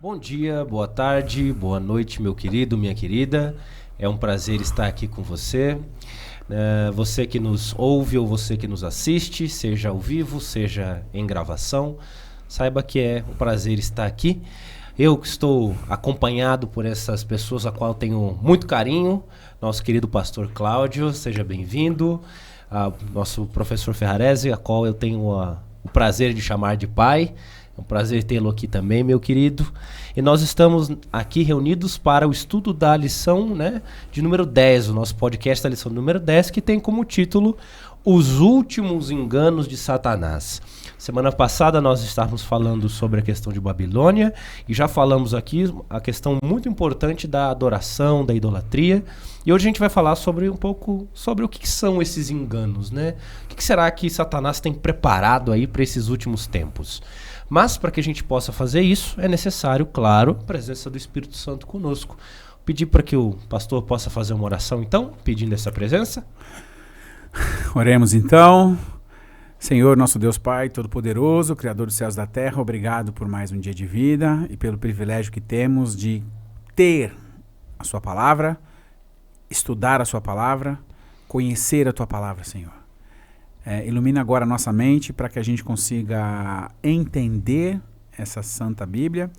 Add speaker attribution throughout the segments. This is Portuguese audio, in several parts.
Speaker 1: Bom dia, boa tarde, boa noite, meu querido, minha querida. É um prazer estar aqui com você. Você que nos ouve ou você que nos assiste, seja ao vivo, seja em gravação, saiba que é um prazer estar aqui. Eu que estou acompanhado por essas pessoas a qual tenho muito carinho. Nosso querido pastor Cláudio, seja bem-vindo. Nosso professor Ferrarese, a qual eu tenho o prazer de chamar de pai. É um prazer tê-lo aqui também, meu querido. E nós estamos aqui reunidos para o estudo da lição, de número 10, o nosso podcast da lição número 10, que tem como título Os Últimos Enganos de Satanás. Semana passada nós estávamos falando sobre a questão de Babilônia e já falamos aqui a questão muito importante da adoração, da idolatria. E hoje a gente vai falar um pouco sobre o que são esses enganos, né? O que será que Satanás tem preparado aí para esses últimos tempos? Mas para que a gente possa fazer isso, é necessário, claro, a presença do Espírito Santo conosco. Pedir para que o pastor possa fazer uma oração, então, pedindo essa presença.
Speaker 2: Oremos então. Senhor, nosso Deus Pai Todo-Poderoso, Criador dos céus e da terra, obrigado por mais um dia de vida e pelo privilégio que temos de ter a Sua palavra, estudar a Sua palavra, conhecer a Tua palavra, Senhor. Ilumina agora a nossa mente para que a gente consiga entender essa Santa Bíblia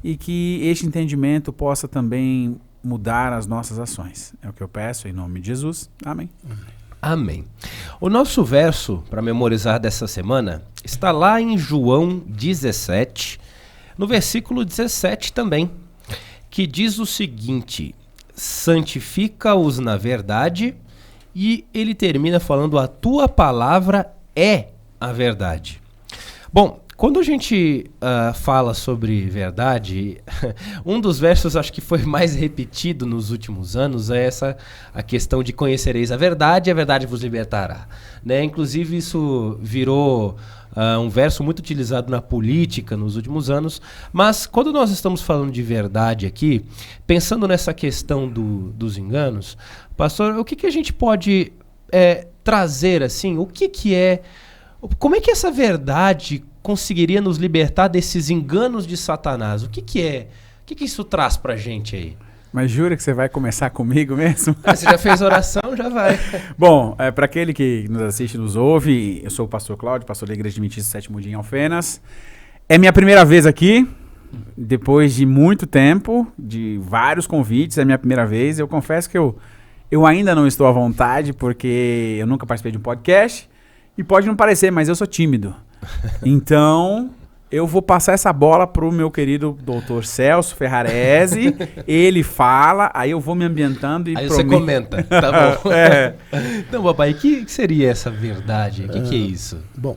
Speaker 2: e que este entendimento possa também mudar as nossas ações. É o que eu peço em nome de Jesus. Amém.
Speaker 1: Amém. O nosso verso para memorizar dessa semana está lá em João 17, no versículo 17 também, que diz o seguinte: santifica-os na verdade. E ele termina falando, a tua palavra é a verdade. Bom, quando a gente fala sobre verdade, um dos versos acho que foi mais repetido nos últimos anos é a questão de conhecereis a verdade e a verdade vos libertará. Né? Inclusive isso virou um verso muito utilizado na política nos últimos anos, mas quando nós estamos falando de verdade aqui, pensando nessa questão dos enganos, pastor, o que a gente pode trazer assim? Como é que essa verdade conseguiria nos libertar desses enganos de Satanás? O que é? O que isso traz pra gente aí?
Speaker 2: Mas jura que você vai começar comigo mesmo?
Speaker 1: Você já fez oração, já vai.
Speaker 2: Bom, para aquele que nos assiste, nos ouve, eu sou o pastor Cláudio, pastor da Igreja Adventista Sétimo Dia em Alfenas. É minha primeira vez aqui, depois de muito tempo, de vários convites, é minha primeira vez. Eu confesso que eu ainda não estou à vontade, porque eu nunca participei de um podcast, e pode não parecer, mas eu sou tímido. Então, eu vou passar essa bola pro meu querido doutor Celso Ferrarese, ele fala, aí eu vou me ambientando e
Speaker 1: aí você comenta, tá bom. Então, papai, o que seria essa verdade? O que é isso?
Speaker 3: Bom,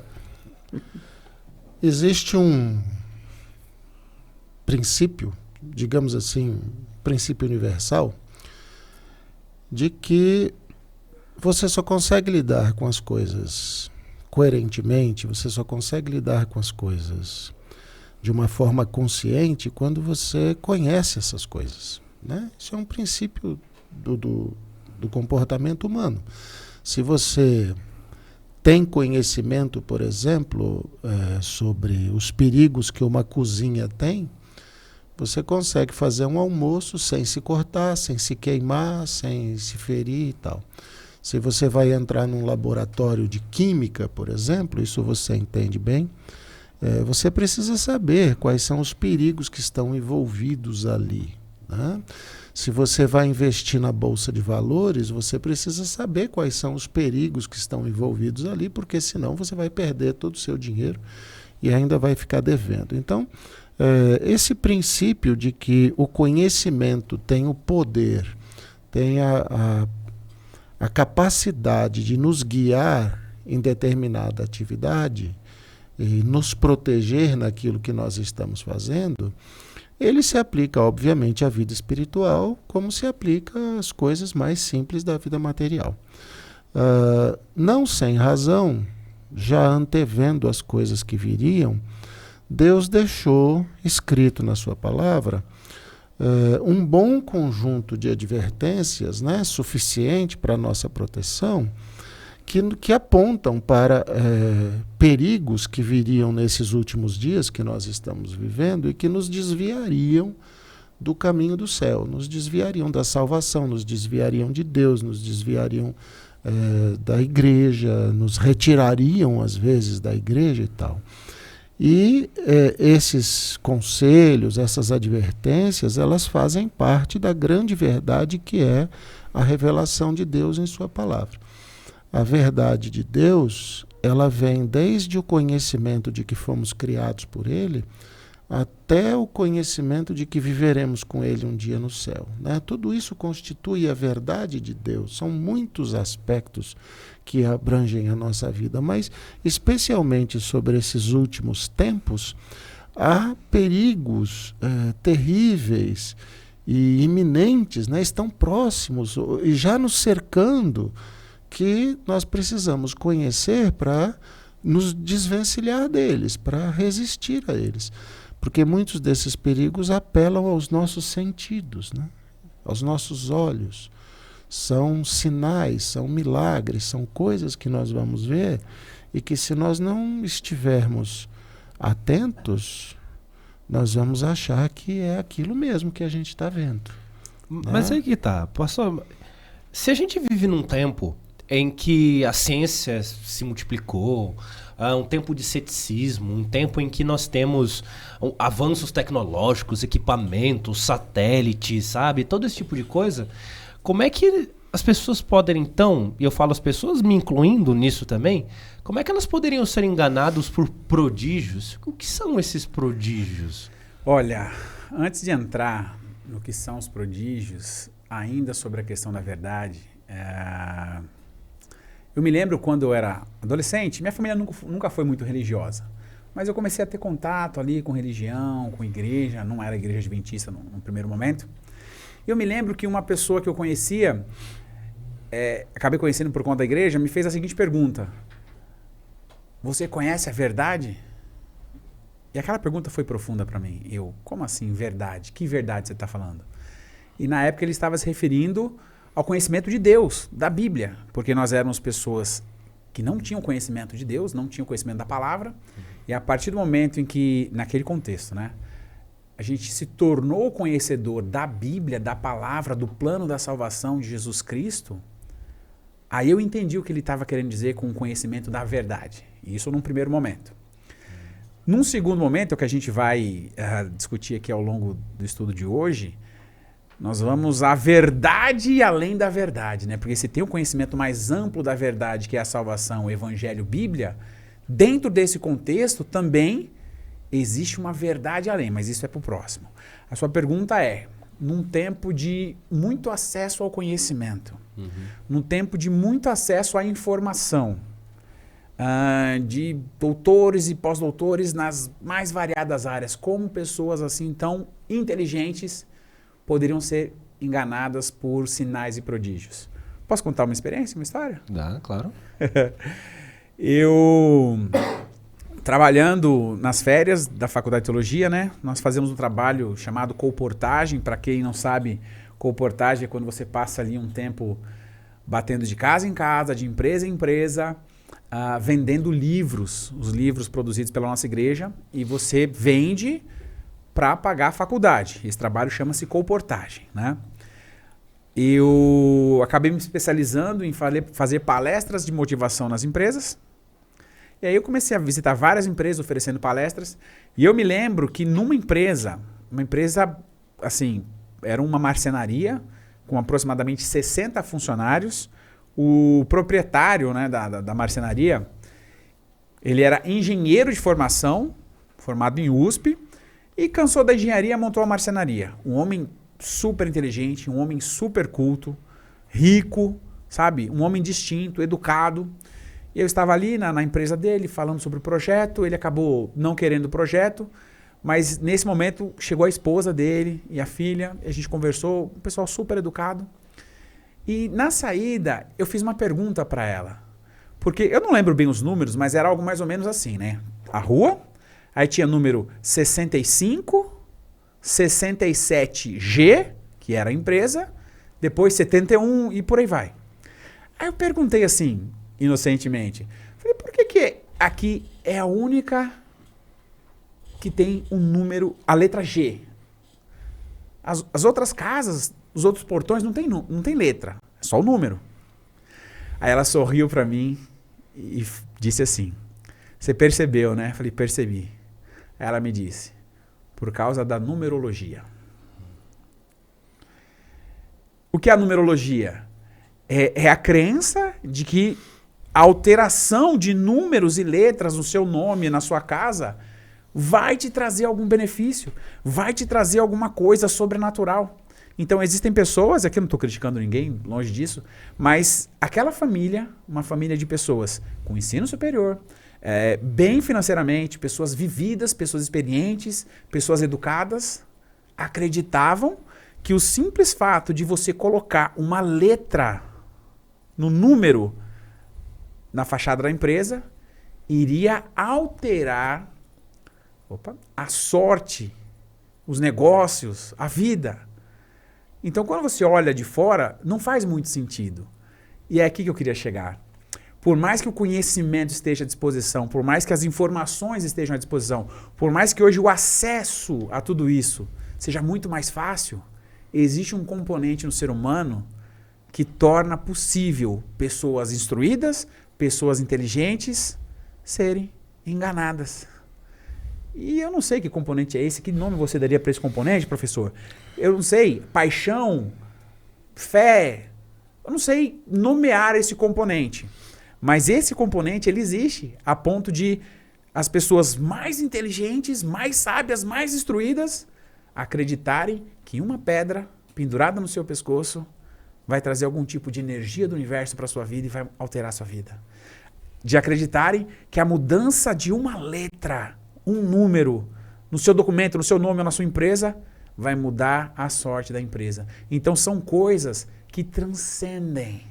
Speaker 3: existe um princípio, digamos assim, princípio universal, de que você só consegue lidar com as coisas coerentemente, você só consegue lidar com as coisas de uma forma consciente quando você conhece essas coisas, né? Isso é um princípio do comportamento humano. Se você tem conhecimento, por exemplo, sobre os perigos que uma cozinha tem, você consegue fazer um almoço sem se cortar, sem se queimar, sem se ferir e tal. Se você vai entrar num laboratório de química, por exemplo, isso você entende bem, você precisa saber quais são os perigos que estão envolvidos ali, né? Se você vai investir na Bolsa de Valores, você precisa saber quais são os perigos que estão envolvidos ali, porque senão você vai perder todo o seu dinheiro e ainda vai ficar devendo. Então, esse princípio de que o conhecimento tem o poder, tem a capacidade de nos guiar em determinada atividade e nos proteger naquilo que nós estamos fazendo, ele se aplica, obviamente, à vida espiritual, como se aplica às coisas mais simples da vida material. Não sem razão, já antevendo as coisas que viriam, Deus deixou escrito na sua palavra um bom conjunto de advertências, né, suficiente para a nossa proteção, que apontam para perigos que viriam nesses últimos dias que nós estamos vivendo e que nos desviariam do caminho do céu, nos desviariam da salvação, nos desviariam de Deus, nos desviariam da igreja, nos retirariam às vezes da igreja e tal. E esses conselhos, essas advertências, elas fazem parte da grande verdade que é a revelação de Deus em sua palavra. A verdade de Deus, ela vem desde o conhecimento de que fomos criados por Ele, até o conhecimento de que viveremos com Ele um dia no céu, né? Tudo isso constitui a verdade de Deus. São muitos aspectos que abrangem a nossa vida, mas especialmente sobre esses últimos tempos, há perigos terríveis e iminentes, né? Estão próximos e já nos cercando, que nós precisamos conhecer para nos desvencilhar deles, para resistir a eles. Porque muitos desses perigos apelam aos nossos sentidos, né? Aos nossos olhos. São sinais, são milagres, são coisas que nós vamos ver e que, se nós não estivermos atentos, nós vamos achar que é aquilo mesmo que a gente está vendo.
Speaker 1: Mas aí que tá, pastor, se a gente vive num tempo em que a ciência se multiplicou, um tempo de ceticismo, um tempo em que nós temos avanços tecnológicos, equipamentos, satélites, sabe? Todo esse tipo de coisa. Como é que as pessoas podem, então, e eu falo as pessoas me incluindo nisso também, como é que elas poderiam ser enganadas por prodígios? O que são esses prodígios?
Speaker 2: Olha, antes de entrar no que são os prodígios, ainda sobre a questão da verdade, eu me lembro quando eu era adolescente, minha família nunca foi muito religiosa, mas eu comecei a ter contato ali com religião, com igreja, não era igreja adventista no primeiro momento. E eu me lembro que uma pessoa que eu conhecia, acabei conhecendo por conta da igreja, me fez a seguinte pergunta: você conhece a verdade? E aquela pergunta foi profunda para mim. Como assim verdade? Que verdade você está falando? E na época ele estava se referindo ao conhecimento de Deus, da Bíblia, porque nós éramos pessoas que não tinham conhecimento de Deus, não tinham conhecimento da palavra, e a partir do momento em que, naquele contexto, né, a gente se tornou conhecedor da Bíblia, da palavra, do plano da salvação de Jesus Cristo, aí eu entendi o que ele estava querendo dizer com o conhecimento da verdade, e isso num primeiro momento. Num segundo momento, o que a gente vai discutir aqui ao longo do estudo de hoje, nós vamos à verdade e além da verdade, né? Porque se tem um conhecimento mais amplo da verdade, que é a salvação, o Evangelho, Bíblia, dentro desse contexto também existe uma verdade além, mas isso é para o próximo. A sua pergunta é, num tempo de muito acesso ao conhecimento, num tempo de muito acesso à informação, de doutores e pós-doutores nas mais variadas áreas, como pessoas assim tão inteligentes poderiam ser enganadas por sinais e prodígios. Posso contar uma experiência, uma história?
Speaker 1: Dá, claro.
Speaker 2: Eu, trabalhando nas férias da Faculdade de Teologia, né, nós fazemos um trabalho chamado colportagem. Para quem não sabe, colportagem é quando você passa ali um tempo batendo de casa em casa, de empresa em empresa, vendendo livros, os livros produzidos pela nossa igreja, e você vende para pagar a faculdade. Esse trabalho chama-se colportagem, né? Eu acabei me especializando em fazer palestras de motivação nas empresas. E aí eu comecei a visitar várias empresas oferecendo palestras. E eu me lembro que numa empresa, assim, era uma marcenaria com aproximadamente 60 funcionários. O proprietário, né, da marcenaria, ele era engenheiro de formação, formado em USP, e cansou da engenharia, montou a marcenaria. Um homem super inteligente, um homem super culto, rico, sabe? Um homem distinto, educado. E eu estava ali na empresa dele, falando sobre o projeto. Ele acabou não querendo o projeto, mas nesse momento chegou a esposa dele e a filha. A gente conversou, um pessoal super educado. E na saída, eu fiz uma pergunta para ela. Porque eu não lembro bem os números, mas era algo mais ou menos assim, né? A rua... Aí tinha número 65, 67G, que era a empresa, depois 71 e por aí vai. Aí eu perguntei assim, inocentemente. Falei, por que aqui é a única que tem um número, a letra G? As outras casas, os outros portões não tem letra, é só o número. Aí ela sorriu pra mim e disse assim, você percebeu, né? Falei, percebi. Aí ela me disse, por causa da numerologia. O que é a numerologia? É a crença de que a alteração de números e letras no seu nome, na sua casa, vai te trazer algum benefício, vai te trazer alguma coisa sobrenatural. Então existem pessoas, aqui eu não estou criticando ninguém, longe disso, mas aquela família, uma família de pessoas com ensino superior, bem financeiramente, pessoas vividas, pessoas experientes, pessoas educadas, acreditavam que o simples fato de você colocar uma letra no número na fachada da empresa iria alterar a sorte, os negócios, a vida. Então, quando você olha de fora, não faz muito sentido. E é aqui que eu queria chegar. Por mais que o conhecimento esteja à disposição, por mais que as informações estejam à disposição, por mais que hoje o acesso a tudo isso seja muito mais fácil, existe um componente no ser humano que torna possível pessoas instruídas, pessoas inteligentes serem enganadas. E eu não sei que componente é esse, que nome você daria para esse componente, professor? Eu não sei, paixão, fé, eu não sei nomear esse componente. Mas esse componente, ele existe a ponto de as pessoas mais inteligentes, mais sábias, mais instruídas acreditarem que uma pedra pendurada no seu pescoço vai trazer algum tipo de energia do universo para a sua vida e vai alterar a sua vida. De acreditarem que a mudança de uma letra, um número, no seu documento, no seu nome ou na sua empresa, vai mudar a sorte da empresa. Então são coisas que transcendem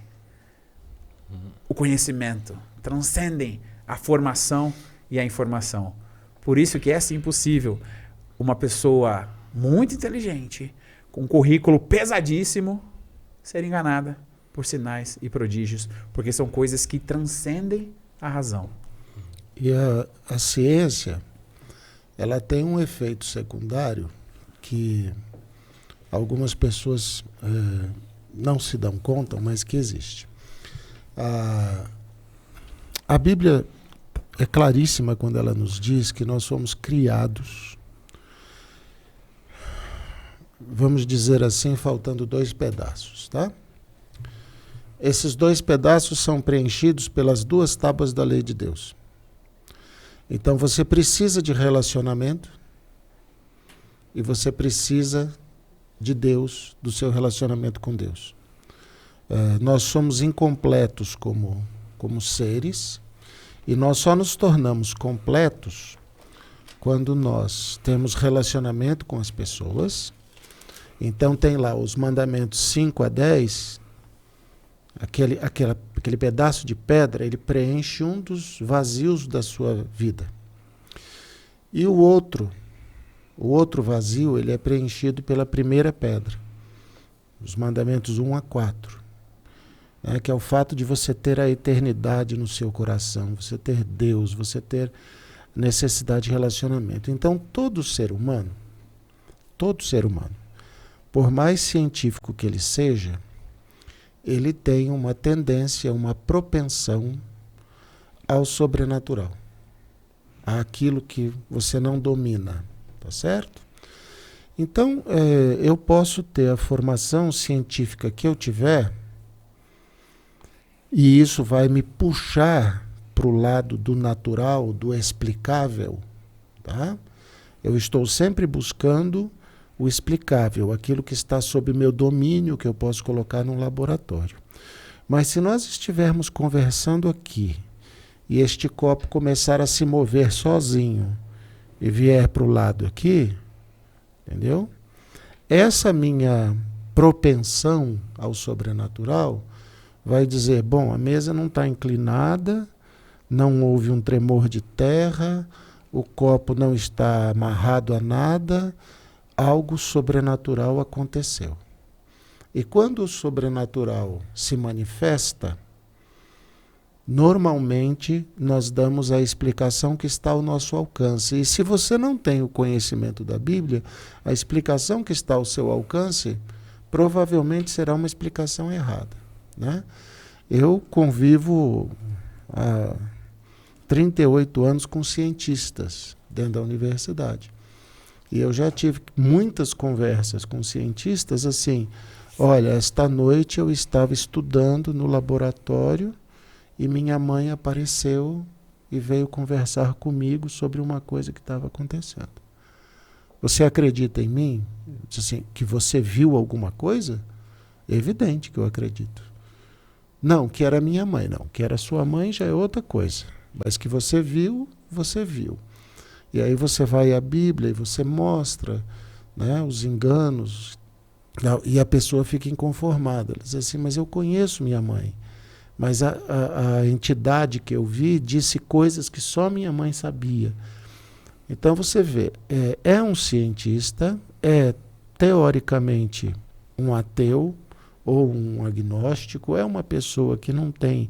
Speaker 2: o conhecimento, transcendem a formação e a informação. Por isso que é sim possível uma pessoa muito inteligente, com um currículo pesadíssimo, ser enganada por sinais e prodígios, porque são coisas que transcendem a razão.
Speaker 3: E a ciência, ela tem um efeito secundário que algumas pessoas não se dão conta, mas que existe. A Bíblia é claríssima quando ela nos diz que nós somos criados, vamos dizer assim, faltando 2 pedaços, tá? Esses 2 pedaços são preenchidos pelas 2 tábuas da lei de Deus. Então você precisa de relacionamento e você precisa de Deus, do seu relacionamento com Deus. Nós somos incompletos como seres e nós só nos tornamos completos quando nós temos relacionamento com as pessoas. Então tem lá os mandamentos 5 a 10, aquele pedaço de pedra, ele preenche um dos vazios da sua vida. E o outro vazio, ele é preenchido pela primeira pedra, os mandamentos 1 a 4, que é o fato de você ter a eternidade no seu coração, você ter Deus, você ter necessidade de relacionamento. Então todo ser humano, por mais científico que ele seja, ele tem uma tendência, uma propensão ao sobrenatural, àquilo que você não domina, tá certo? Então, eu posso ter a formação científica que eu tiver, e isso vai me puxar para o lado do natural, do explicável, tá? Eu estou sempre buscando o explicável, aquilo que está sob meu domínio, que eu posso colocar num laboratório. Mas se nós estivermos conversando aqui e este copo começar a se mover sozinho e vier para o lado aqui, entendeu? Essa minha propensão ao sobrenatural vai dizer, bom, a mesa não está inclinada, não houve um tremor de terra, o copo não está amarrado a nada, algo sobrenatural aconteceu. E quando o sobrenatural se manifesta, Normalmente, nós damos a explicação que está ao nosso alcance. E se você não tem o conhecimento da Bíblia, a explicação que está ao seu alcance provavelmente será uma explicação errada, né? Eu convivo há 38 anos com cientistas dentro da universidade. E eu já tive muitas conversas com cientistas assim, olha, esta noite eu estava estudando no laboratório e minha mãe apareceu e veio conversar comigo sobre uma coisa que estava acontecendo. Você acredita em mim? Eu disse assim, que você viu alguma coisa? É evidente que eu acredito. Não, que era minha mãe. Não, que era sua mãe já é outra coisa. Mas que você viu, você viu. E aí você vai à Bíblia e você mostra, né, os enganos. E a pessoa fica inconformada. Ela diz assim, mas eu conheço minha mãe. Mas a entidade que eu vi disse coisas que só minha mãe sabia. Então você vê, é um cientista, é teoricamente um ateu ou um agnóstico, é uma pessoa que não tem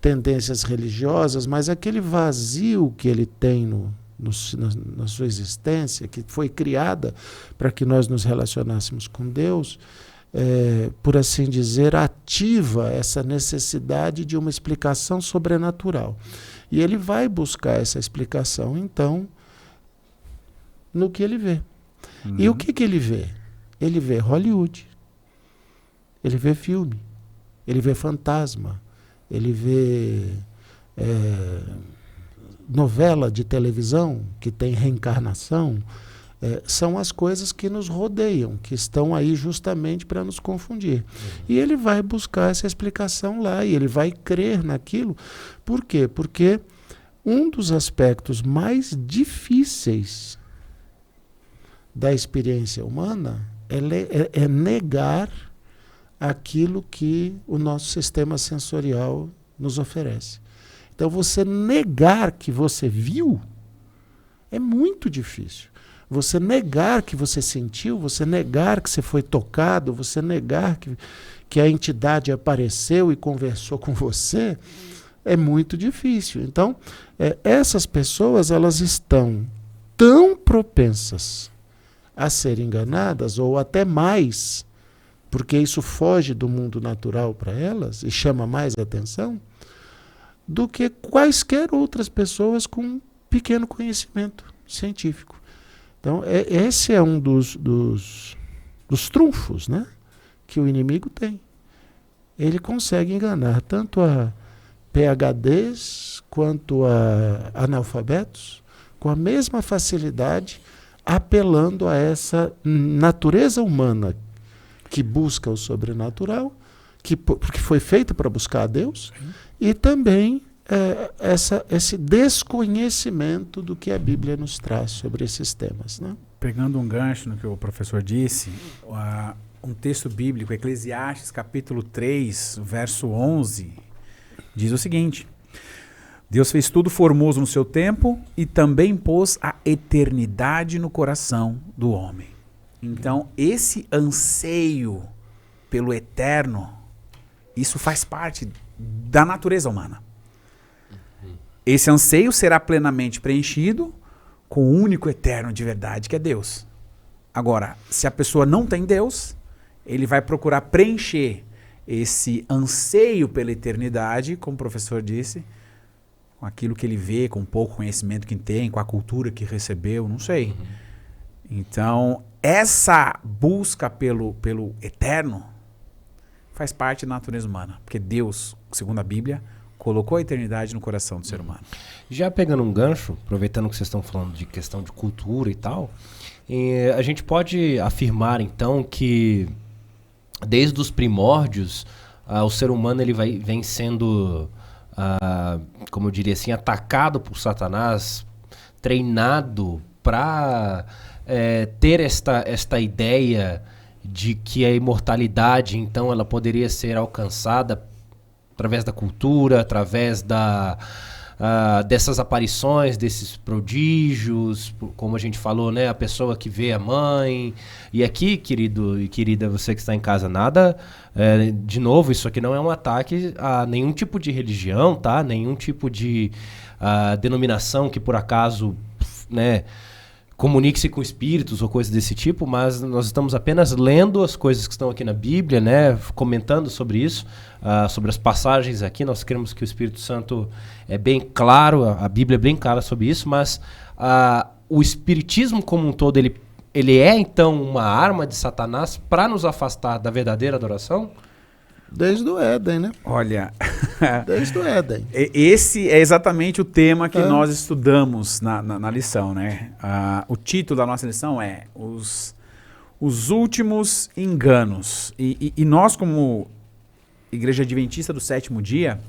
Speaker 3: tendências religiosas, mas aquele vazio que ele tem na sua existência, que foi criada para que nós nos relacionássemos com Deus, por assim dizer, ativa essa necessidade de uma explicação sobrenatural. E ele vai buscar essa explicação, então, no que ele vê. E o que ele vê? Ele vê Hollywood, ele vê filme, ele vê fantasma, ele vê novela de televisão que tem reencarnação. São as coisas que nos rodeiam, que estão aí justamente para nos confundir. E ele vai buscar essa explicação lá, e ele vai crer naquilo. Por quê? Porque um dos aspectos mais difíceis da experiência humana é negar aquilo que o nosso sistema sensorial nos oferece. Então, você negar que você viu é muito difícil. Você negar que você sentiu, você negar que você foi tocado, você negar que a entidade apareceu e conversou com você, é muito difícil. Então, essas pessoas, elas estão tão propensas a serem enganadas, ou até mais, porque isso foge do mundo natural para elas e chama mais atenção, do que quaisquer outras pessoas com pequeno conhecimento científico. Então, esse é um dos trunfos, né, que o inimigo tem. Ele consegue enganar tanto a PhDs quanto a analfabetos com a mesma facilidade, apelando a essa natureza humana que busca o sobrenatural, porque foi feita para buscar a Deus, e também esse desconhecimento do que a Bíblia nos traz sobre esses temas, né?
Speaker 2: Pegando um gancho no que o professor disse, um texto bíblico, Eclesiastes capítulo 3, verso 11, diz o seguinte: Deus fez tudo formoso no seu tempo e também pôs a eternidade no coração do homem. Então, esse anseio pelo eterno, isso faz parte da natureza humana. Esse anseio será plenamente preenchido com o único eterno de verdade, que é Deus. Agora, se a pessoa não tem Deus, ele vai procurar preencher esse anseio pela eternidade, como o professor disse, com aquilo que ele vê, com o pouco conhecimento que tem, com a cultura que recebeu, não sei. Então, essa busca pelo eterno faz parte da natureza humana, porque Deus, segundo a Bíblia, colocou a eternidade no coração do ser humano.
Speaker 1: Já pegando um gancho, aproveitando que vocês estão falando de questão de cultura e tal, a gente pode afirmar então que desde os primórdios o ser humano ele vem sendo, como eu diria assim, atacado por Satanás, treinado para ter esta ideia de que a imortalidade então ela poderia ser alcançada através da cultura, através dessas aparições, desses prodígios, como a gente falou, né? A pessoa que vê a mãe. E aqui, querido e querida, você que está em casa, nada... de novo, isso aqui não é um ataque a nenhum tipo de religião, tá? Nenhum tipo de denominação que por acaso, né, comunique-se com espíritos ou coisas desse tipo, mas nós estamos apenas lendo as coisas que estão aqui na Bíblia, né, comentando sobre isso, sobre as passagens aqui. Nós queremos que o Espírito Santo é bem claro, a Bíblia é bem clara sobre isso, mas o espiritismo como um todo, ele é então uma arma de Satanás para nos afastar da verdadeira adoração?
Speaker 3: Desde o Éden, né?
Speaker 2: Olha,
Speaker 3: Desde o Éden.
Speaker 2: Esse é exatamente o tema que nós estudamos na lição, né? O título da nossa lição é Os Últimos Enganos. E nós, como Igreja Adventista do Sétimo Dia,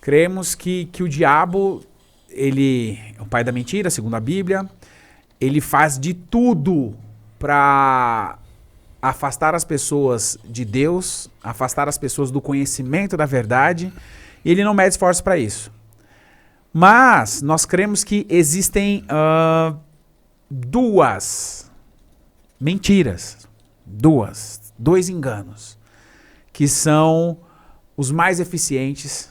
Speaker 2: cremos que o diabo, ele é o pai da mentira, segundo a Bíblia. Ele faz de tudo para afastar as pessoas de Deus, afastar as pessoas do conhecimento da verdade, e ele não mede esforço para isso. Mas nós cremos que existem duas mentiras, dois enganos, que são os mais eficientes,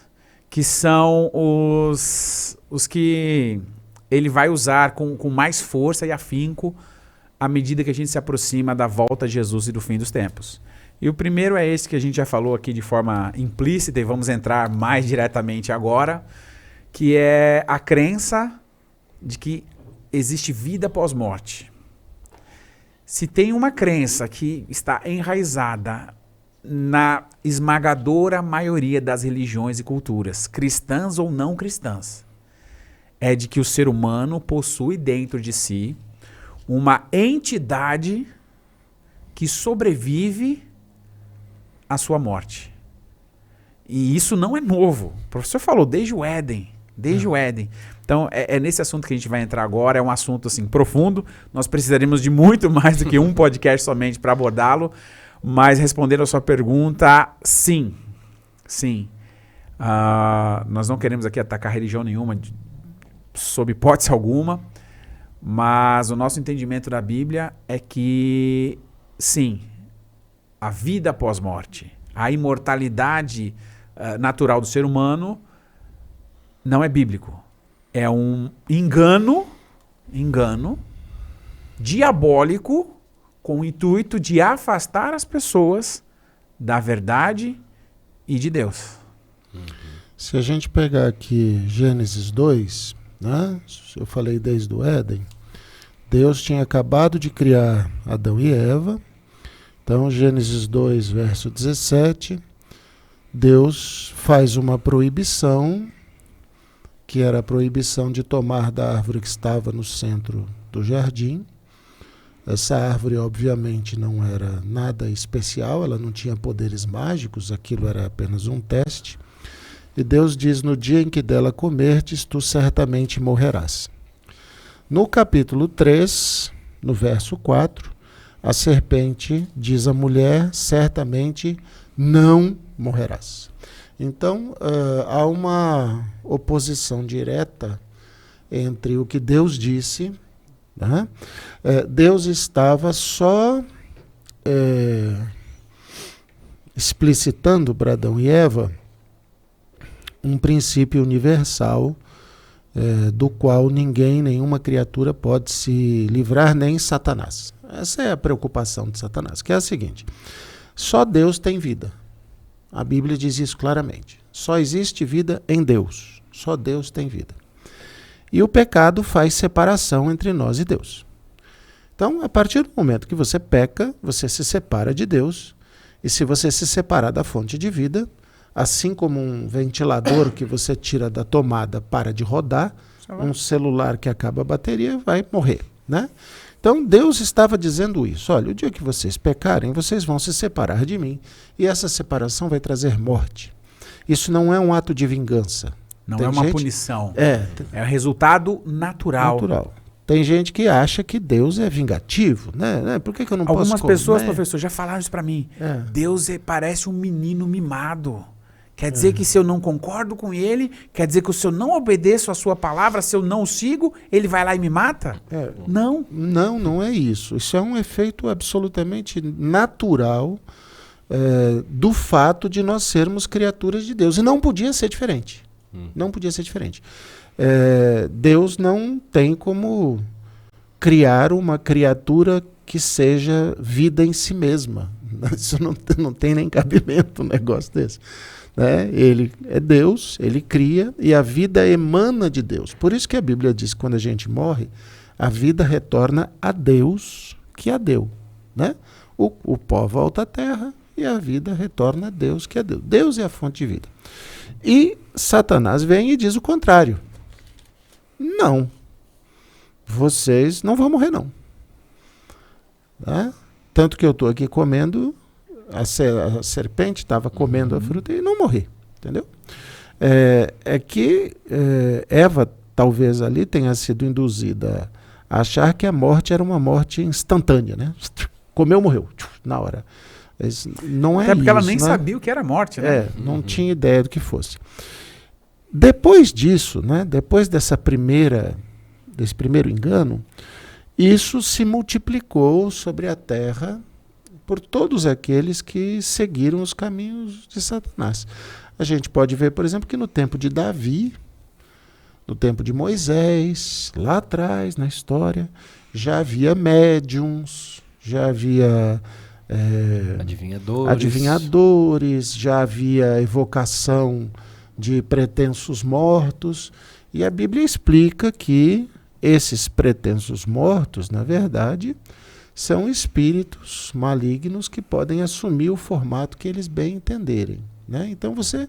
Speaker 2: que são os que ele vai usar com mais força e afinco à medida que a gente se aproxima da volta de Jesus e do fim dos tempos. E o primeiro é esse que a gente já falou aqui de forma implícita, e vamos entrar mais diretamente agora, que é a crença de que existe vida pós-morte. Se tem uma crença que está enraizada na esmagadora maioria das religiões e culturas, cristãs ou não cristãs, é de que o ser humano possui dentro de si uma entidade que sobrevive à sua morte. E isso não é novo. O professor falou desde o Éden. O Éden. Então, é nesse assunto que a gente vai entrar agora. É um assunto assim, profundo. Nós precisaríamos de muito mais do que um podcast somente para abordá-lo. Mas respondendo a sua pergunta, sim. Sim. Nós não queremos aqui atacar religião nenhuma, sob hipótese alguma. Mas o nosso entendimento da Bíblia é que, sim, a vida após morte, a imortalidade natural do ser humano não é bíblico. É um engano diabólico com o intuito de afastar as pessoas da verdade e de Deus.
Speaker 3: Se a gente pegar aqui Gênesis 2, né? Eu falei desde o Éden, Deus tinha acabado de criar Adão e Eva. Então, Gênesis 2, verso 17, Deus faz uma proibição, que era a proibição de tomar da árvore que estava no centro do jardim. Essa árvore, obviamente, não era nada especial, ela não tinha poderes mágicos, aquilo era apenas um teste. E Deus diz, no dia em que dela comerdes, tu certamente morrerás. No capítulo 3, no verso 4, a serpente diz à mulher, certamente não morrerás. Então, há uma oposição direta entre o que Deus disse, né? Deus estava só explicitando para Adão e Eva um princípio universal do qual ninguém, nenhuma criatura pode se livrar, nem Satanás. Essa é a preocupação de Satanás, que é a seguinte: só Deus tem vida. A Bíblia diz isso claramente. Só existe vida em Deus. Só Deus tem vida. E o pecado faz separação entre nós e Deus. Então, a partir do momento que você peca, você se separa de Deus. E se você se separar da fonte de vida, assim como um ventilador que você tira da tomada para de rodar, um celular que acaba a bateria vai morrer, né? Então Deus estava dizendo isso: olha, o dia que vocês pecarem, vocês vão se separar de mim, e essa separação vai trazer morte. Isso não é um ato de vingança.
Speaker 2: Não é uma punição. É resultado natural.
Speaker 3: Tem gente que acha que Deus é vingativo, né? Por que eu não posso comer?
Speaker 2: Algumas pessoas, professor, já falaram isso para mim. Deus parece um menino mimado Quer dizer que se eu não concordo com ele, quer dizer que se eu não obedeço a sua palavra, se eu não o sigo, ele vai lá e me mata? Não.
Speaker 3: Não é isso. Isso é um efeito absolutamente natural do fato de nós sermos criaturas de Deus. E não podia ser diferente. Não podia ser diferente. Deus não tem como criar uma criatura que seja vida em si mesma. Isso não tem nem cabimento, um negócio desse. Né? Ele é Deus, ele cria e a vida emana de Deus. Por isso que a Bíblia diz que quando a gente morre, a vida retorna a Deus que a deu. Né? O pó volta à terra e a vida retorna a Deus que a deu. Deus é a fonte de vida. E Satanás vem e diz o contrário. Não. Vocês não vão morrer, não. Né? Tanto que eu estou aqui comendo, a serpente estava comendo a fruta e não morri. Entendeu? Eva, talvez ali, tenha sido induzida a achar que a morte era uma morte instantânea. Né? Comeu, morreu. Na hora. Não é
Speaker 2: até porque
Speaker 3: isso,
Speaker 2: ela nem
Speaker 3: né?
Speaker 2: sabia o que era morte, né?
Speaker 3: Não tinha ideia do que fosse. Depois disso, né, depois desse primeiro engano, isso se multiplicou sobre a terra por todos aqueles que seguiram os caminhos de Satanás. A gente pode ver, por exemplo, que no tempo de Davi, no tempo de Moisés, lá atrás na história, já havia médiuns, já havia adivinhadores, já havia evocação de pretensos mortos, e a Bíblia explica que esses pretensos mortos, na verdade, são espíritos malignos que podem assumir o formato que eles bem entenderem. Né? Então você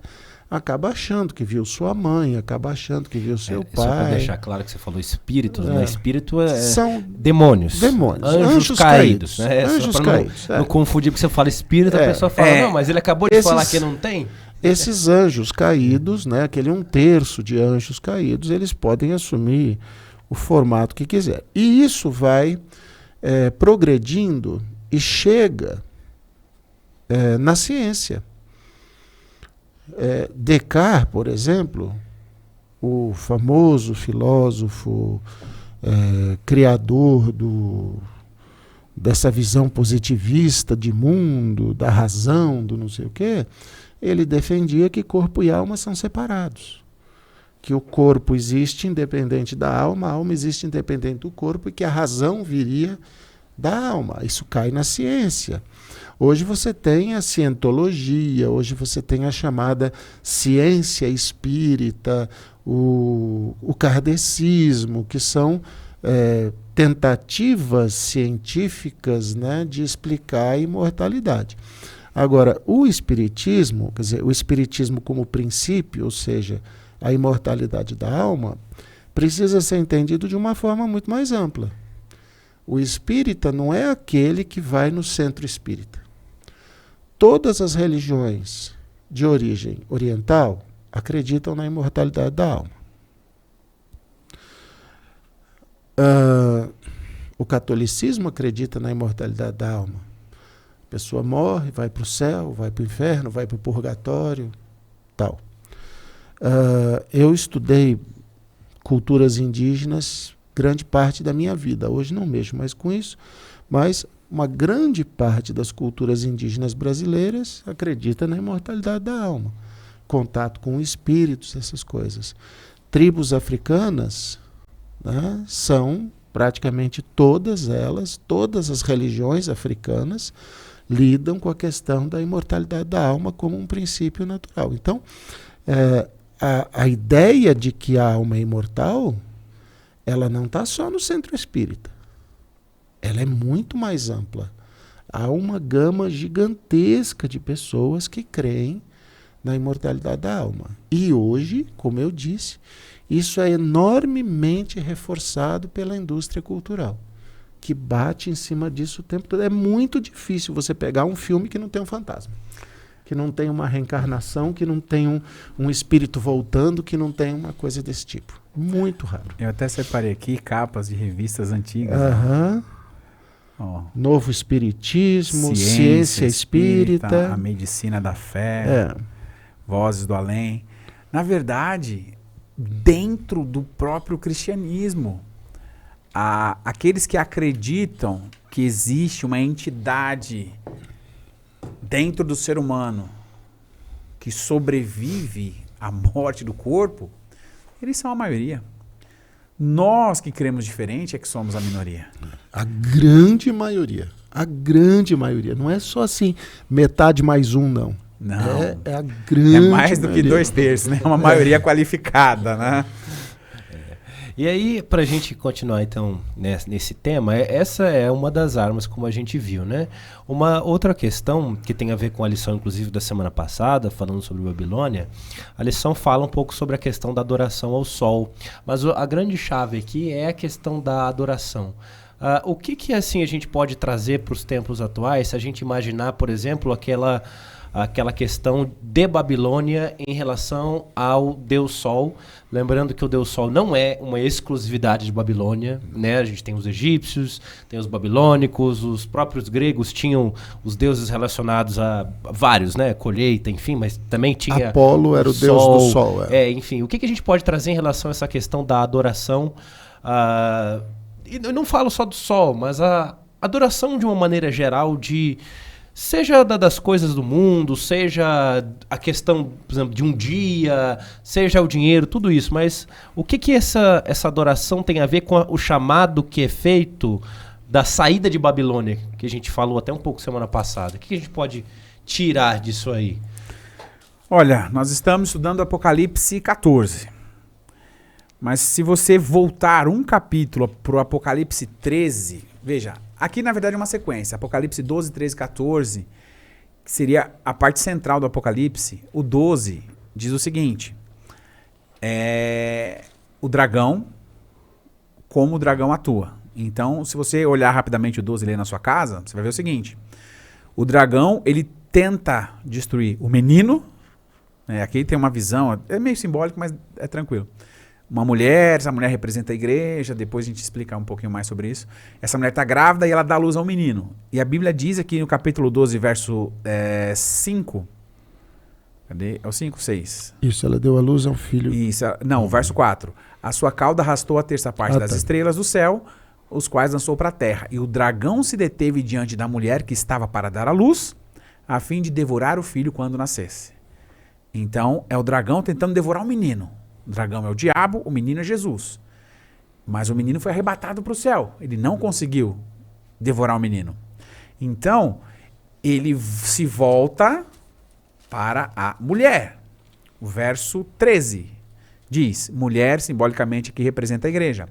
Speaker 3: acaba achando que viu sua mãe, acaba achando que viu seu pai.
Speaker 1: Só para deixar claro que você falou espíritos, né? Espírito
Speaker 3: são
Speaker 1: demônios. Anjos caídos. Né?
Speaker 3: Anjos caídos.
Speaker 1: Não confundir, porque você fala espírito, a pessoa fala, não, mas ele acabou de falar que não tem.
Speaker 3: Esses anjos caídos, né, aquele 1/3 de anjos caídos, eles podem assumir o formato que quiser. E isso vai progredindo e chega na ciência. Descartes, por exemplo, o famoso filósofo criador dessa visão positivista de mundo, da razão, do não sei o quê, ele defendia que corpo e alma são separados. Que o corpo existe independente da alma, a alma existe independente do corpo e que a razão viria da alma. Isso cai na ciência. Hoje você tem a cientologia, hoje você tem a chamada ciência espírita, o kardecismo, que são tentativas científicas, né, de explicar a imortalidade. Agora, o espiritismo, quer dizer, o espiritismo como princípio, ou seja, a imortalidade da alma, precisa ser entendido de uma forma muito mais ampla. O espírita não é aquele que vai no centro espírita. Todas as religiões de origem oriental acreditam na imortalidade da alma. O catolicismo acredita na imortalidade da alma. A pessoa morre, vai para o céu, vai para o inferno, vai para o purgatório, tal. Eu estudei culturas indígenas grande parte da minha vida. Hoje não mexo mais com isso, mas uma grande parte das culturas indígenas brasileiras acredita na imortalidade da alma. Contato com espíritos, essas coisas. Tribos africanas, né, são praticamente todas as religiões africanas lidam com a questão da imortalidade da alma como um princípio natural. Então, a ideia de que a alma é imortal, ela não está só no centro espírita. Ela é muito mais ampla. Há uma gama gigantesca de pessoas que creem na imortalidade da alma. E hoje, como eu disse, isso é enormemente reforçado pela indústria cultural, que bate em cima disso o tempo todo. É muito difícil você pegar um filme que não tem um fantasma, que não tem uma reencarnação, que não tem um espírito voltando, que não tem uma coisa desse tipo. Muito raro.
Speaker 2: Eu até separei aqui capas de revistas antigas.
Speaker 3: Né? Novo Espiritismo, Ciência Espírita,
Speaker 2: a Medicina da Fé. vozes do além. Na verdade, dentro do próprio cristianismo, aqueles que acreditam que existe uma entidade dentro do ser humano que sobrevive à morte do corpo, eles são a maioria. Nós que cremos diferente é que somos a minoria.
Speaker 3: A grande maioria. A grande maioria. Não é só assim, metade mais um, não.
Speaker 2: Não.
Speaker 3: É a grande
Speaker 2: É mais do que
Speaker 3: maioria.
Speaker 2: 2/3, né? É uma maioria qualificada, né?
Speaker 1: E aí, pra gente continuar então nesse tema, essa é uma das armas, como a gente viu, né? Uma outra questão que tem a ver com a lição, inclusive, da semana passada, falando sobre Babilônia, a lição fala um pouco sobre a questão da adoração ao sol. Mas a grande chave aqui é a questão da adoração. O que assim a gente pode trazer para os tempos atuais, se a gente imaginar, por exemplo, aquela questão de Babilônia em relação ao Deus Sol. Lembrando que o Deus Sol não é uma exclusividade de Babilônia, né? A gente tem os egípcios, tem os babilônicos, os próprios gregos tinham os deuses relacionados a vários, né? Colheita, enfim, mas também tinha
Speaker 3: Apolo era o deus do sol.
Speaker 1: Enfim, o que a gente pode trazer em relação a essa questão da adoração? E eu não falo só do sol, mas a adoração de uma maneira geral seja das coisas do mundo, seja a questão, por exemplo, de um dia, seja o dinheiro, tudo isso. Mas o que essa adoração tem a ver com o chamado que é feito da saída de Babilônia, que a gente falou até um pouco semana passada? O que a gente pode tirar disso aí?
Speaker 2: Olha, nós estamos estudando Apocalipse 14. Mas se você voltar um capítulo para o Apocalipse 13, veja, aqui na verdade é uma sequência. Apocalipse 12, 13, 14, que seria a parte central do Apocalipse. O 12 diz o seguinte, o dragão, como o dragão atua. Então, se você olhar rapidamente o 12 e ler na sua casa, você vai ver o seguinte. O dragão, ele tenta destruir o menino. Aqui tem uma visão, é meio simbólico, mas é tranquilo. Uma mulher, essa mulher representa a igreja, depois a gente explica um pouquinho mais sobre isso. Essa mulher está grávida e ela dá luz a um menino. E a Bíblia diz aqui no capítulo 12, verso 5. Cadê? É o 5, 6.
Speaker 3: Isso, ela deu a luz a um filho.
Speaker 2: Isso, não, verso 4. A sua cauda arrastou a terça parte das estrelas do céu, os quais lançou para a terra. E o dragão se deteve diante da mulher que estava para dar a luz, a fim de devorar o filho quando nascesse. Então, é o dragão tentando devorar o menino. O dragão é o diabo, o menino é Jesus. Mas o menino foi arrebatado para o céu. Ele não conseguiu devorar o menino. Então, ele se volta para a mulher. O verso 13 diz, mulher, simbolicamente, que representa a igreja.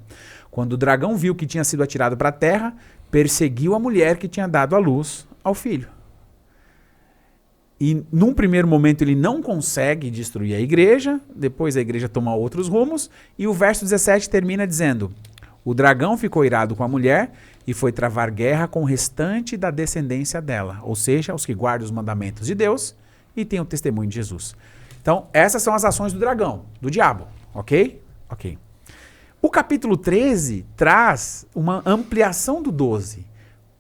Speaker 2: Quando o dragão viu que tinha sido atirado para a terra, perseguiu a mulher que tinha dado à luz ao filho. E num primeiro momento ele não consegue destruir a igreja, depois a igreja toma outros rumos, e o verso 17 termina dizendo, o dragão ficou irado com a mulher e foi travar guerra com o restante da descendência dela, ou seja, os que guardam os mandamentos de Deus e têm o testemunho de Jesus. Então, essas são as ações do dragão, do diabo, ok? Ok. O capítulo 13 traz uma ampliação do 12,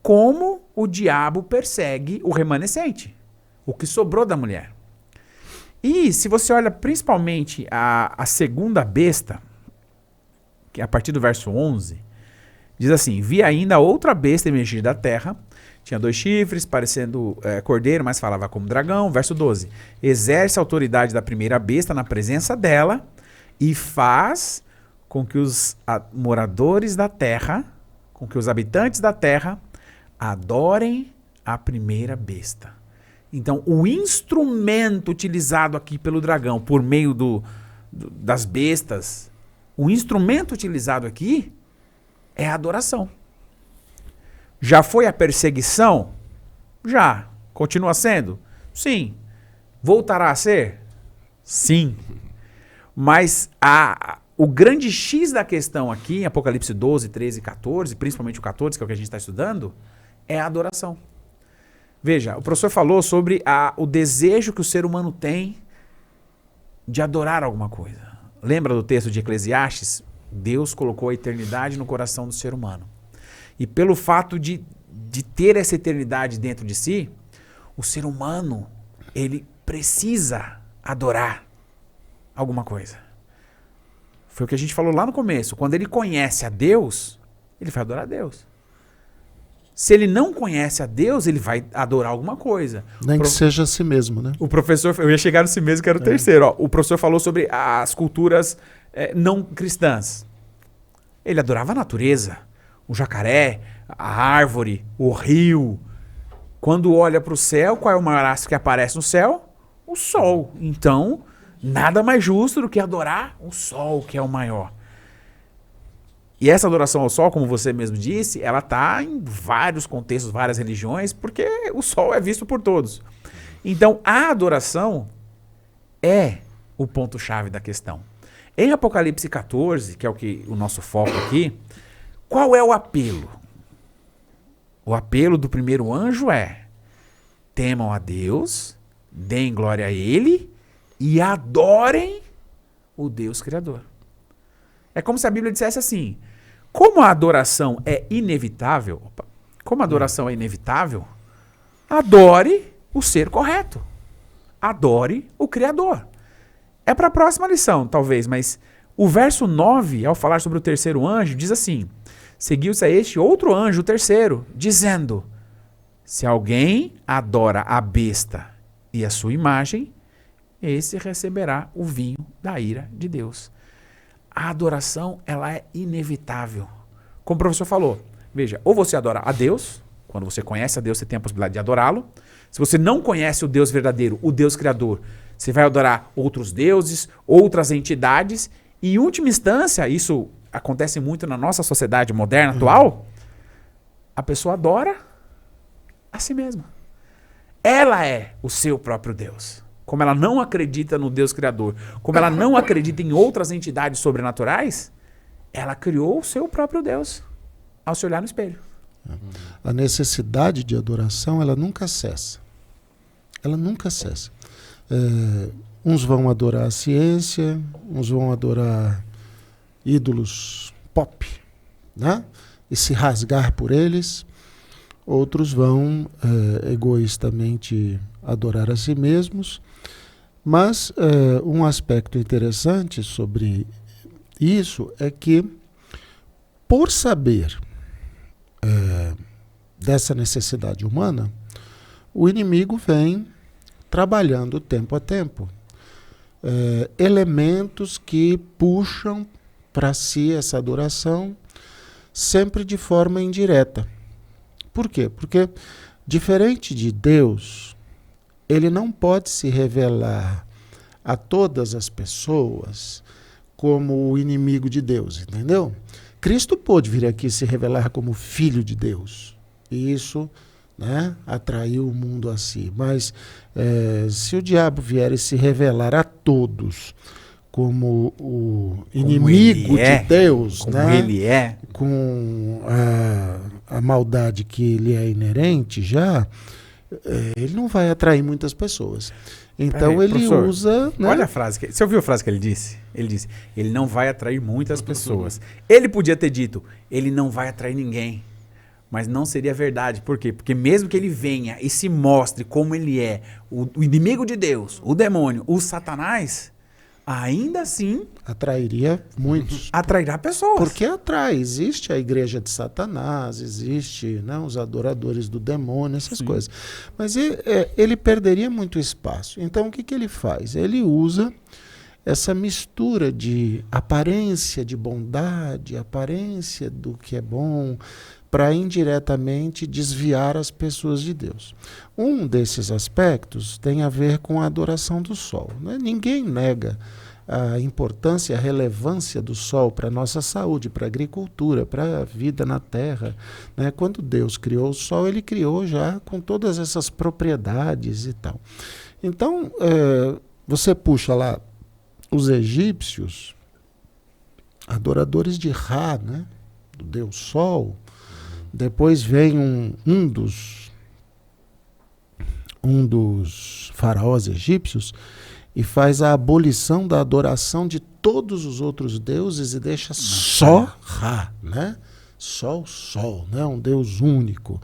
Speaker 2: como o diabo persegue o remanescente. O que sobrou da mulher. E se você olha principalmente a segunda besta, que é a partir do verso 11, diz assim, vi ainda outra besta emergir da terra, tinha 2 chifres, parecendo cordeiro, mas falava como dragão. Verso 12, exerce a autoridade da primeira besta na presença dela e faz com que os moradores da terra, com que os habitantes da terra adorem a primeira besta. Então, o instrumento utilizado aqui pelo dragão, por meio das bestas, o instrumento utilizado aqui é a adoração. Já foi a perseguição? Já. Continua sendo? Sim. Voltará a ser? Sim. Mas o grande X da questão aqui, em Apocalipse 12, 13 e 14, principalmente o 14, que é o que a gente está estudando, é a adoração. Veja, o professor falou sobre o desejo que o ser humano tem de adorar alguma coisa. Lembra do texto de Eclesiastes? Deus colocou a eternidade no coração do ser humano. E pelo fato de ter essa eternidade dentro de si, o ser humano, ele precisa adorar alguma coisa. Foi o que a gente falou lá no começo. Quando ele conhece a Deus, ele vai adorar a Deus. Se ele não conhece a Deus, ele vai adorar alguma coisa.
Speaker 3: Nem que seja a si mesmo, né?
Speaker 2: O professor, eu ia chegar no si mesmo, que era o terceiro. Ó. O professor falou sobre as culturas não cristãs. Ele adorava a natureza. O jacaré, a árvore, o rio. Quando olha para o céu, qual é o maior astro que aparece no céu? O sol. Então, nada mais justo do que adorar o sol, que é o maior. E essa adoração ao sol, como você mesmo disse, ela está em vários contextos, várias religiões, porque o sol é visto por todos. Então, a adoração é o ponto-chave da questão. Em Apocalipse 14, que é o nosso foco aqui, qual é o apelo? O apelo do primeiro anjo é: temam a Deus, deem glória a Ele e adorem o Deus Criador. É como se a Bíblia dissesse assim: como a adoração é inevitável, adore o ser correto. Adore o Criador. É para a próxima lição, talvez, mas o verso 9, ao falar sobre o terceiro anjo, diz assim: seguiu-se a este outro anjo, o terceiro, dizendo: se alguém adora a besta e a sua imagem, esse receberá o vinho da ira de Deus. A adoração, ela é inevitável. Como o professor falou, veja, ou você adora a Deus, quando você conhece a Deus, você tem a possibilidade de adorá-lo. Se você não conhece o Deus verdadeiro, o Deus criador, você vai adorar outros deuses, outras entidades, e em última instância, isso acontece muito na nossa sociedade moderna atual, a pessoa adora a si mesma. Ela é o seu próprio Deus. Como ela não acredita no Deus Criador, como ela não acredita em outras entidades sobrenaturais, ela criou o seu próprio Deus ao se olhar no espelho.
Speaker 3: A necessidade de adoração, ela nunca cessa. Ela nunca cessa. Uns vão adorar a ciência, uns vão adorar ídolos pop, né? E se rasgar por eles. Outros vão egoístamente adorar a si mesmos. Mas um aspecto interessante sobre isso é que, por saber dessa necessidade humana, o inimigo vem trabalhando tempo a tempo elementos que puxam para si essa adoração, sempre de forma indireta. Por quê? Porque, diferente de Deus, ele não pode se revelar a todas as pessoas como o inimigo de Deus, entendeu? Cristo pôde vir aqui se revelar como filho de Deus. E isso, né, atraiu o mundo a si. Mas se o diabo vier e se revelar a todos como o inimigo de Deus,
Speaker 2: como
Speaker 3: né,
Speaker 2: ele é,
Speaker 3: com a maldade que lhe é inerente já, ele não vai atrair muitas pessoas. Então ele usa... Né?
Speaker 2: Olha a frase. Você ouviu a frase que ele disse? Ele disse, ele não vai atrair muitas pessoas. Ele podia ter dito, ele não vai atrair ninguém. Mas não seria verdade. Por quê? Porque mesmo que ele venha e se mostre como ele é, o inimigo de Deus, o demônio, o Satanás, ainda assim... atrairia muitos. Atrairá pessoas.
Speaker 3: Porque atrai. Existe a igreja de Satanás, existe, né, os adoradores do demônio, essas coisas. Mas ele perderia muito espaço. Então o que ele faz? Ele usa essa mistura de aparência de bondade, aparência do que é bom, para indiretamente desviar as pessoas de Deus. Um desses aspectos tem a ver com a adoração do sol, né? Ninguém nega a importância e a relevância do sol para a nossa saúde, para a agricultura, para a vida na terra, né? Quando Deus criou o sol, ele criou já com todas essas propriedades e tal. Então, você puxa lá os egípcios, adoradores de Ra, né? Do Deus Sol. Depois vem um dos faraós egípcios e faz a abolição da adoração de todos os outros deuses e deixa só Ra, né? Só o Sol, né? Um Deus único.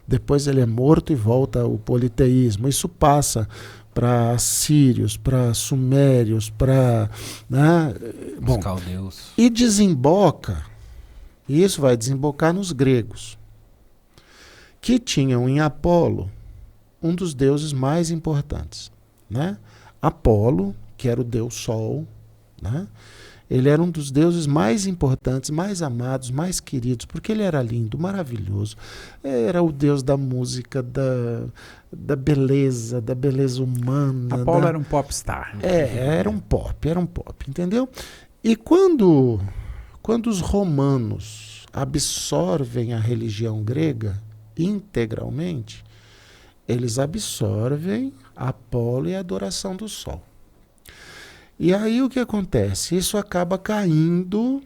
Speaker 3: depois ele é morto e volta ao politeísmo. Isso passa para assírios, para sumérios, para... Né?
Speaker 1: Os caldeus.
Speaker 3: E desemboca, e isso vai desembocar nos gregos, que tinham em Apolo um dos deuses mais importantes. Né? Apolo, que era o deus Sol, né? Ele era um dos deuses mais importantes, mais amados, mais queridos, porque ele era lindo, maravilhoso. Era o deus da música, da beleza humana.
Speaker 2: Apolo era um popstar.
Speaker 3: Era um pop, entendeu? E quando os romanos absorvem a religião grega integralmente, eles absorvem Apolo e a adoração do Sol. E aí o que acontece? Isso acaba caindo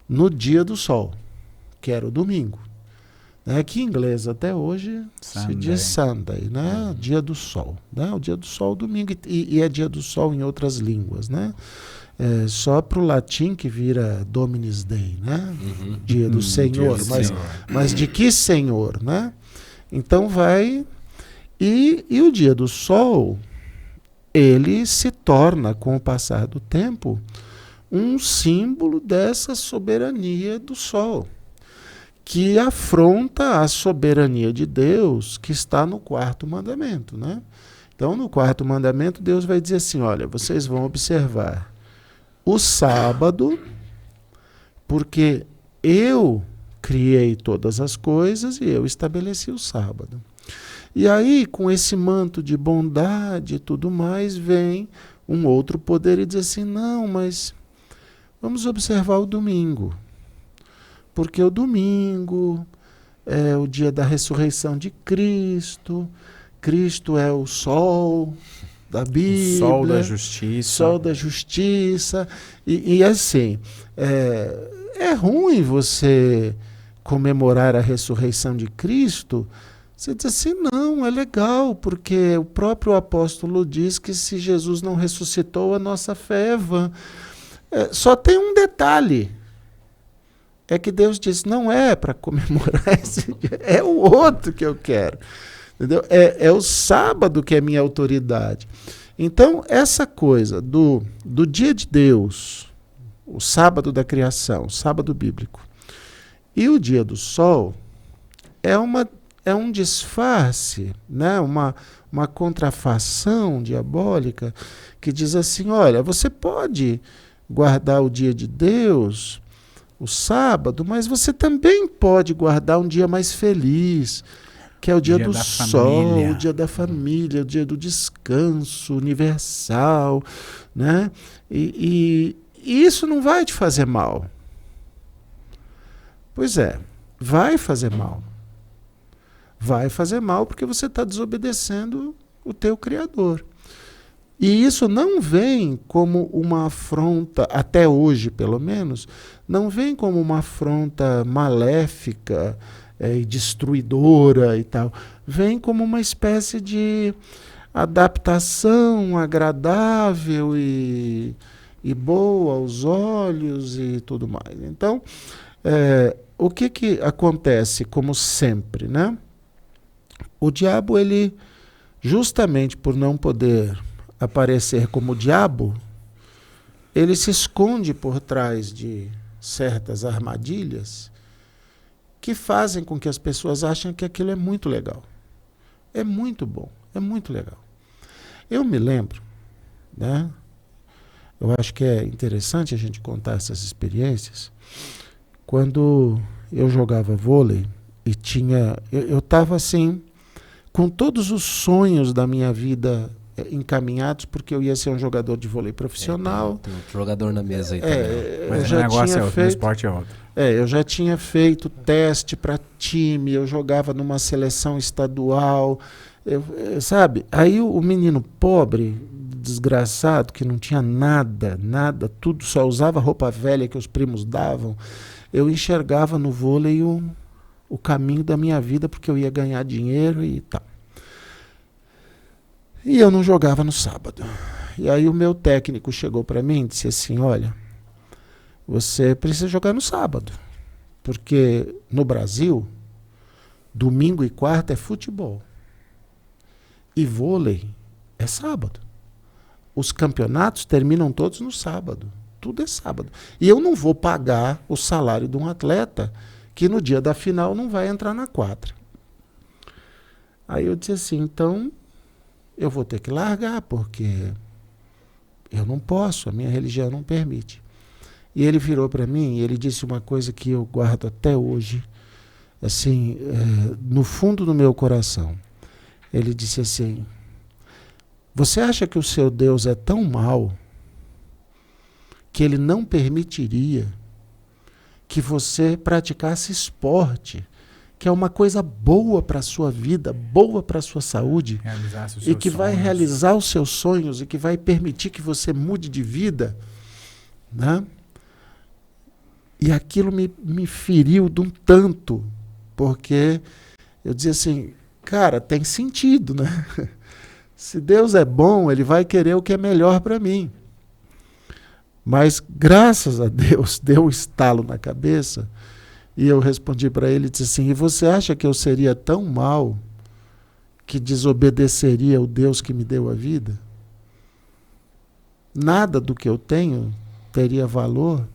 Speaker 3: no dia do Sol, que era o domingo. Né? Que em inglês até hoje se diz Sunday, né? Dia do Sol. Né? O dia do Sol, domingo, e é dia do Sol em outras línguas. Né? Só para o latim que vira Dominus Day, né? Dia do Senhor. Mas de que Senhor? Né? Então vai... E o dia do Sol... ele se torna, com o passar do tempo, um símbolo dessa soberania do Sol, que afronta a soberania de Deus que está no 4º mandamento. Né? Então, no 4º mandamento, Deus vai dizer assim, olha, vocês vão observar o sábado, porque eu criei todas as coisas e eu estabeleci o sábado. E aí, com esse manto de bondade e tudo mais, vem um outro poder e diz assim, não, mas vamos observar o domingo. Porque o domingo é o dia da ressurreição de Cristo. Cristo é o sol da Bíblia.
Speaker 2: Sol da justiça.
Speaker 3: Sol da justiça. E assim, é ruim você comemorar a ressurreição de Cristo. Você diz assim, não, é legal, porque o próprio apóstolo diz que se Jesus não ressuscitou, a nossa fé é vã. Só tem um detalhe, é que Deus diz, não é para comemorar esse dia, é o outro que eu quero. Entendeu? É o sábado que é minha autoridade. Então, essa coisa do dia de Deus, o sábado da criação, o sábado bíblico, e o dia do sol, é um disfarce, né? uma contrafação diabólica que diz assim, olha, você pode guardar o dia de Deus, o sábado, mas você também pode guardar um dia mais feliz, que é o dia do sol, o dia da família, o dia do descanso universal. Né? E isso não vai te fazer mal. Pois é, vai fazer mal. Vai fazer mal porque você está desobedecendo o teu Criador. E isso não vem como uma afronta, até hoje pelo menos, não vem como uma afronta maléfica e destruidora e tal. Vem como uma espécie de adaptação agradável e boa aos olhos e tudo mais. Então, o que acontece, como sempre, né? O diabo, ele, justamente por não poder aparecer como diabo, ele se esconde por trás de certas armadilhas que fazem com que as pessoas achem que aquilo é muito legal. É muito bom, é muito legal. Eu me lembro, né? Eu acho que é interessante a gente contar essas experiências. Quando eu jogava vôlei e eu estava assim, com todos os sonhos da minha vida encaminhados, porque eu ia ser um jogador de vôlei profissional.
Speaker 1: Tem outro jogador na mesa aí também.
Speaker 2: Mas o negócio é outro, o esporte é outro.
Speaker 3: Eu já tinha feito teste para time, eu jogava numa seleção estadual, sabe? Aí o menino pobre, desgraçado, que não tinha nada, tudo, só usava roupa velha que os primos davam, eu enxergava no vôlei o caminho da minha vida, porque eu ia ganhar dinheiro e tal. E eu não jogava no sábado. E aí o meu técnico chegou para mim e disse assim, olha, você precisa jogar no sábado, porque no Brasil, Domingo e quarta é futebol. E vôlei é sábado. Os campeonatos terminam todos no sábado. Tudo é sábado. E eu não vou pagar o salário de um atleta que no dia da final não vai entrar na quadra. Aí eu disse assim, então eu vou ter que largar, porque eu não posso, a minha religião não permite. E ele virou para mim e ele disse uma coisa que eu guardo até hoje, assim, no fundo do meu coração. Ele disse assim, você acha que o seu Deus é tão mau que ele não permitiria que você praticasse esporte, que é uma coisa boa para a sua vida, boa para a sua saúde, e que vai realizar os seus sonhos e que vai permitir que você mude de vida, né? E aquilo me feriu de um tanto, porque eu dizia assim, cara, tem sentido, né? Se Deus é bom, ele vai querer o que é melhor para mim. Mas, graças a Deus, deu um estalo na cabeça e eu respondi para ele e disse assim, e você acha que eu seria tão mal que desobedeceria o Deus que me deu a vida? Nada do que eu tenho teria valor.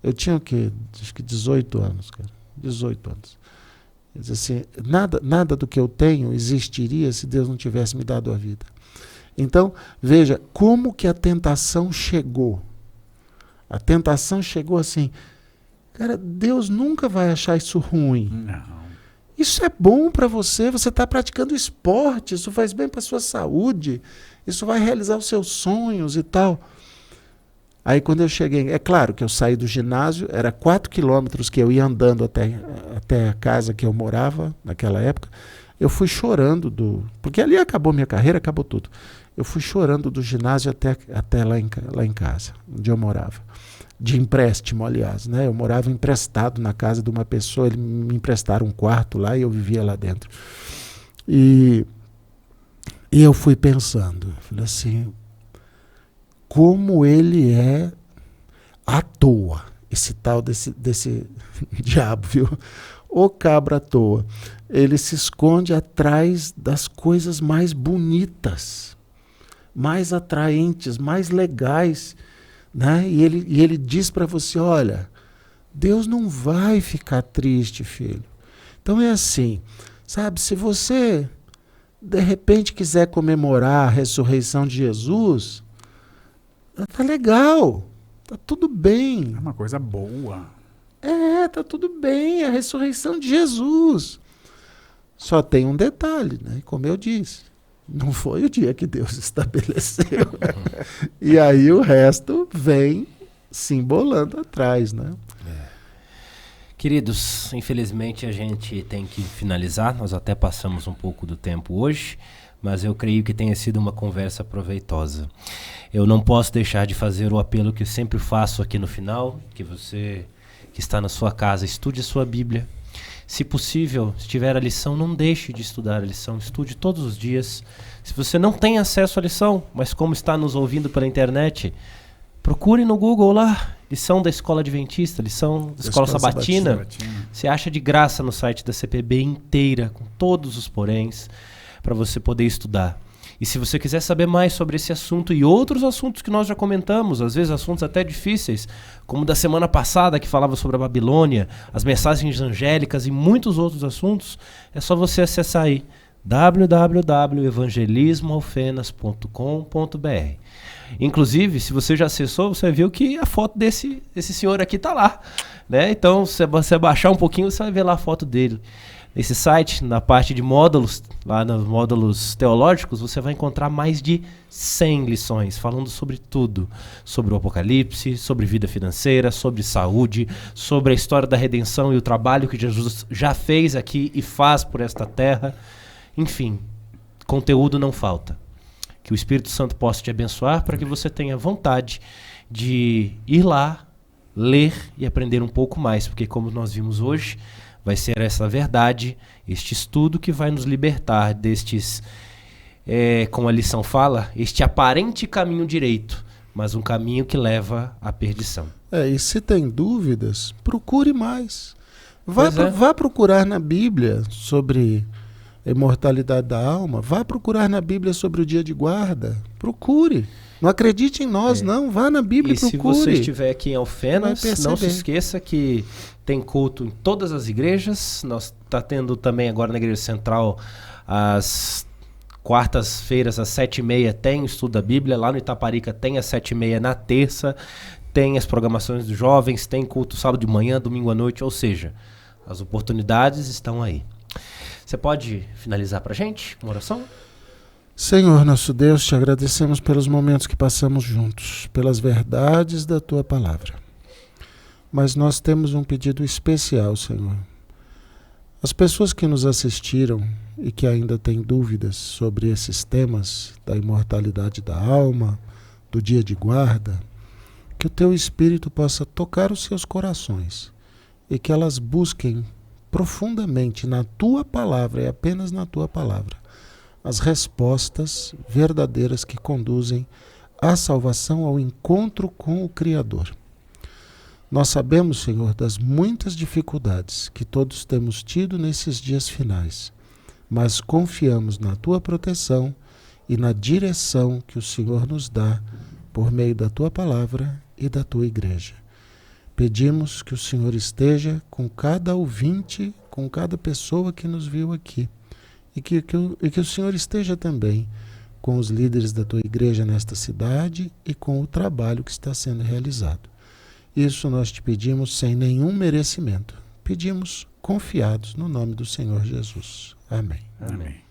Speaker 3: Eu tinha o quê? Acho que 18 anos, cara. 18 anos. Ele disse assim, nada do que eu tenho existiria se Deus não tivesse me dado a vida. Então, veja, como que a tentação chegou. A tentação chegou assim, cara, Deus nunca vai achar isso ruim.
Speaker 2: Não.
Speaker 3: Isso é bom para você está praticando esporte, isso faz bem para a sua saúde, isso vai realizar os seus sonhos e tal. Aí quando eu cheguei, é claro que eu saí do ginásio, era 4 quilômetros que eu ia andando até a casa que eu morava naquela época, eu fui chorando, porque ali acabou minha carreira, acabou tudo. Eu fui chorando do ginásio até lá em casa, onde eu morava. De empréstimo, aliás, né? Eu morava emprestado na casa de uma pessoa, eles me emprestaram um quarto lá e eu vivia lá dentro. E eu fui pensando, falei assim, como ele é à toa, esse tal desse diabo, viu? O cabra à toa. Ele se esconde atrás das coisas mais bonitas, mais atraentes, mais legais, né? E ele diz para você, olha, Deus não vai ficar triste, filho. Então é assim, sabe, se você de repente quiser comemorar a ressurreição de Jesus, tá legal, tá tudo bem.
Speaker 2: É uma coisa boa.
Speaker 3: Tá tudo bem, a ressurreição de Jesus. Só tem um detalhe, né? Como eu disse, não foi o dia que Deus estabeleceu. E aí o resto vem se embolando atrás, né?
Speaker 1: Queridos, infelizmente a gente tem que finalizar, nós até passamos um pouco do tempo hoje, mas eu creio que tenha sido uma conversa proveitosa. Eu não posso deixar de fazer o apelo que eu sempre faço aqui no final, que você que está na sua casa, estude a sua Bíblia. Se possível, se tiver a lição, não deixe de estudar a lição, estude todos os dias. Se você não tem acesso à lição, mas como está nos ouvindo pela internet, procure no Google lá, lição da Escola Adventista, lição da Escola Sabatina. Você acha de graça no site da CPB inteira, com todos os poréns, para você poder estudar. E se você quiser saber mais sobre esse assunto e outros assuntos que nós já comentamos, às vezes assuntos até difíceis, como da semana passada que falava sobre a Babilônia, as mensagens angélicas e muitos outros assuntos, é só você acessar aí www.evangelismoalfenas.com.br. Inclusive, se você já acessou, você viu que a foto desse senhor aqui está lá, né? Então, se você baixar um pouquinho, você vai ver lá a foto dele. Nesse site, na parte de módulos, lá nos módulos teológicos, você vai encontrar mais de 100 lições, falando sobre tudo. Sobre o Apocalipse, sobre vida financeira, sobre saúde, sobre a história da redenção e o trabalho que Jesus já fez aqui e faz por esta terra. Enfim, conteúdo não falta. Que o Espírito Santo possa te abençoar para que você tenha vontade de ir lá, ler e aprender um pouco mais, porque como nós vimos hoje, vai ser essa verdade, este estudo que vai nos libertar destes, como a lição fala, este aparente caminho direito, mas um caminho que leva à perdição.
Speaker 3: E se tem dúvidas, procure mais. Vá procurar na Bíblia sobre a imortalidade da alma. Vá procurar na Bíblia sobre o dia de guarda. Procure. Não acredite em nós, não. Vá na Bíblia e procure.
Speaker 1: Se você estiver aqui em Alfenas, não se esqueça que tem culto em todas as igrejas. Nós está tendo também agora na Igreja Central às quartas-feiras, às 7h30, tem o estudo da Bíblia. Lá no Itaparica tem às 7h30 na terça. Tem as programações dos jovens, tem culto sábado de manhã, domingo à noite. Ou seja, as oportunidades estão aí. Você pode finalizar para a gente uma oração?
Speaker 3: Senhor, nosso Deus, te agradecemos pelos momentos que passamos juntos, pelas verdades da Tua Palavra. Mas nós temos um pedido especial, Senhor. As pessoas que nos assistiram e que ainda têm dúvidas sobre esses temas da imortalidade da alma, do dia de guarda, que o Teu Espírito possa tocar os seus corações e que elas busquem profundamente na Tua Palavra e apenas na Tua Palavra as respostas verdadeiras que conduzem à salvação, ao encontro com o Criador. Nós sabemos, Senhor, das muitas dificuldades que todos temos tido nesses dias finais, mas confiamos na Tua proteção e na direção que o Senhor nos dá por meio da Tua Palavra e da Tua Igreja. Pedimos que o Senhor esteja com cada ouvinte, com cada pessoa que nos viu aqui, e que o Senhor esteja também com os líderes da Tua Igreja nesta cidade e com o trabalho que está sendo realizado. Isso nós te pedimos sem nenhum merecimento. Pedimos confiados no nome do Senhor Jesus. Amém.
Speaker 2: Amém.